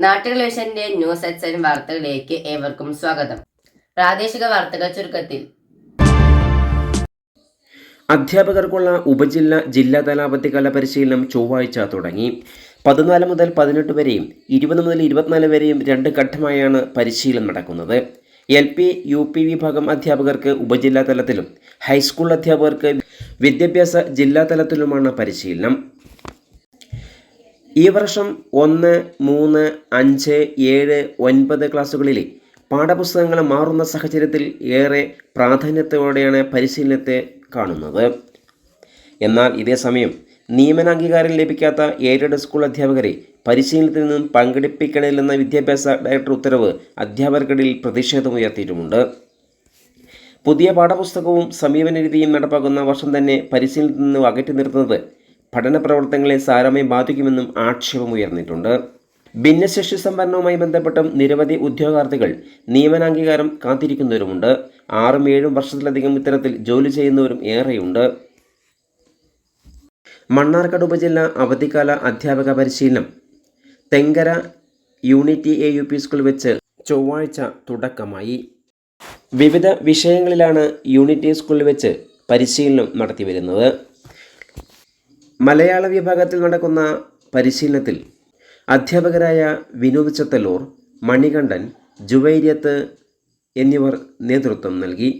നാട്ടുകളേഷന്റെ news എക്സൈൻ വാർത്തകളിലേക്ക് ഏവർക്കും സ്വാഗതം. പ്രാദേശിക വാർത്തകൾ ചുരുക്കത്തിൽ. അധ്യാപകർക്കുള്ള ഉപജില്ല ജില്ലാതല അവധിക്കാല പരിശീലനം ചൊവ്വാഴ്ച തുടങ്ങി. 14 മുതൽ 18 വരെയും 20 മുതൽ 24 വരെയും 2 ഘട്ടമായാണ് പരിശീലനം നടക്കുന്നത്. LP, UP വിഭാഗം അധ്യാപകർക്ക് ഉപജില്ലാ തലത്തിലും ഹൈസ്കൂൾ അധ്യാപകർക്ക് വിദ്യാഭ്യാസ ജില്ലാതലത്തിലുമാണ് പരിശീലനം. ഈ വർഷം 1, 3, 5, 7, 9 ക്ലാസ്സുകളിലെ പാഠപുസ്തകങ്ങൾ മാറുന്ന സാഹചര്യത്തിൽ ഏറെ പ്രാധാന്യത്തോടെയാണ് പരിശീലനത്തെ കാണുന്നത്. എന്നാൽ ഇതേസമയം നിയമനാംഗീകാരം ലഭിക്കാത്ത എയ്ഡഡ് സ്കൂൾ അധ്യാപകരെ പരിശീലനത്തിൽ നിന്നും പങ്കെടുപ്പിക്കണമെന്ന വിദ്യാഭ്യാസ ഡയറക്ടർ ഉത്തരവ് അധ്യാപകർക്കിടയിൽ പ്രതിഷേധമുയർത്തിയിട്ടുമുണ്ട്. പുതിയ പാഠപുസ്തകവും സമീപന രീതിയും നടപ്പാക്കുന്ന വർഷം തന്നെ പരിശീലനത്തിൽ നിന്ന് അകറ്റി നിർത്തുന്നത് പഠന പ്രവർത്തനങ്ങളെ സാരമായി ബാധിക്കുമെന്നും ആക്ഷേപമുയർന്നിട്ടുണ്ട്. ഭിന്നശേഷി സംവരണവുമായി ബന്ധപ്പെട്ടും നിരവധി ഉദ്യോഗാർത്ഥികൾ നിയമനാംഗീകാരം കാത്തിരിക്കുന്നവരുമുണ്ട്. 6-7 വർഷത്തിലധികം ഇത്തരത്തിൽ ജോലി ചെയ്യുന്നവരും ഏറെയുണ്ട്. മണ്ണാർക്കാട് ഉപജില്ല അവധിക്കാല അധ്യാപക പരിശീലനം തെങ്കര യൂണിറ്റി AUP സ്കൂൾ വെച്ച് ചൊവ്വാഴ്ച തുടക്കമായി. വിവിധ വിഷയങ്ങളിലാണ് യൂണിറ്റി സ്കൂളിൽ വെച്ച് പരിശീലനം നടത്തിവരുന്നത്. മലയാള വിഭാഗത്തിൽ നടക്കുന്ന പരിശീലനത്തിൽ അധ്യാപകരായ വിനോദ് ചത്തല്ലൂർ, മണികണ്ഠൻ, ജുവൈര്യത്ത് എന്നിവർ നേതൃത്വം നൽകി.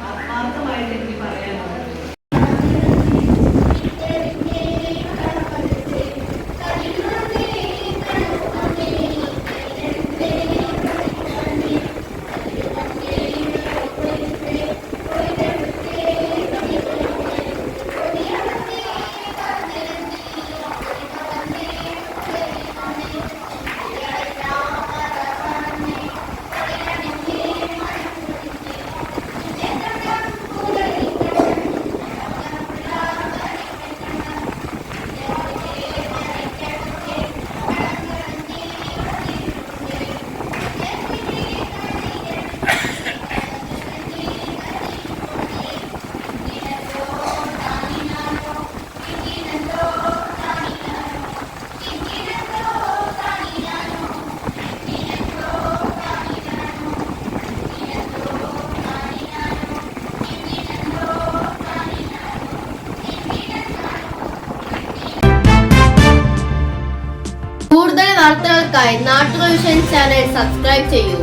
ആത്മാർത്ഥമായിട്ട് എനിക്ക് പറയാനുള്ളത്. കൂടുതൽ വാർത്തകൾക്കായി നാട്ടുകൾ ചാനൽ സബ്സ്ക്രൈബ് ചെയ്യൂ.